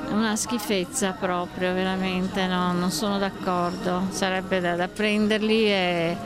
È una schifezza proprio, veramente, no, non sono d'accordo. Sarebbe da prenderli e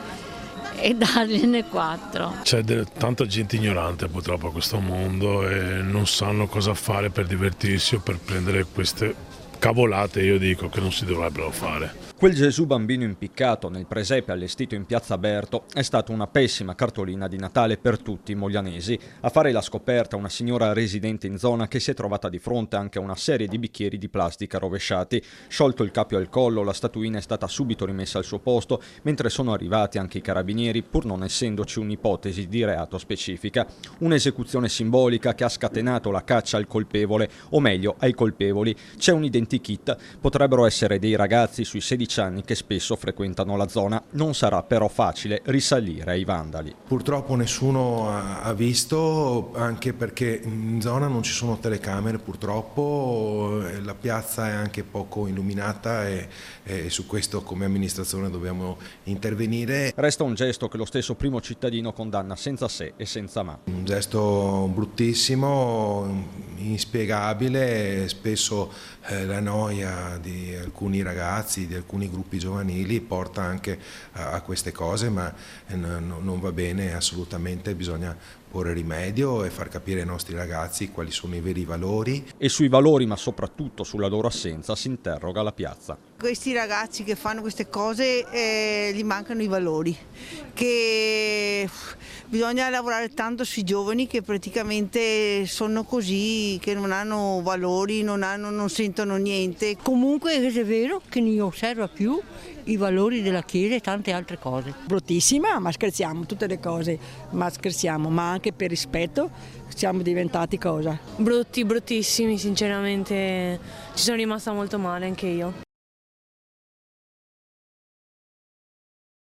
dargliene 4. C'è tanta gente ignorante purtroppo a questo mondo e non sanno cosa fare per divertirsi o per prendere queste cavolate, io dico, che non si dovrebbero fare. Quel Gesù bambino impiccato nel presepe allestito in Piazza Berto è stata una pessima cartolina di Natale per tutti i moglianesi. A fare la scoperta una signora residente in zona che si è trovata di fronte anche a una serie di bicchieri di plastica rovesciati. Sciolto il cappio al collo, la statuina è stata subito rimessa al suo posto, mentre sono arrivati anche i carabinieri, pur non essendoci un'ipotesi di reato specifica. Un'esecuzione simbolica che ha scatenato la caccia al colpevole, o meglio ai colpevoli. C'è un identikit, potrebbero essere dei ragazzi sui 16 anni che spesso frequentano la zona. Non sarà però facile risalire ai vandali. Purtroppo nessuno ha visto, anche perché in zona non ci sono telecamere, purtroppo la piazza è anche poco illuminata e su questo come amministrazione dobbiamo intervenire. Resta un gesto che lo stesso primo cittadino condanna senza se e senza ma. Un gesto bruttissimo, inspiegabile, spesso la noia di alcuni ragazzi, di alcuni gruppi giovanili porta anche a queste cose, ma non va bene assolutamente, bisogna porre rimedio e far capire ai nostri ragazzi quali sono i veri valori. E sui valori, ma soprattutto sulla loro assenza, si interroga la piazza. Questi ragazzi che fanno queste cose gli mancano i valori, che bisogna lavorare tanto sui giovani che praticamente sono così, che non hanno valori, non sentono niente. Comunque è vero che non osserva più i valori della Chiesa e tante altre cose. Bruttissima, ma scherziamo, tutte le cose, ma scherziamo, ma anche per rispetto siamo diventati cosa? Bruttissimi, sinceramente ci sono rimasta molto male anche io.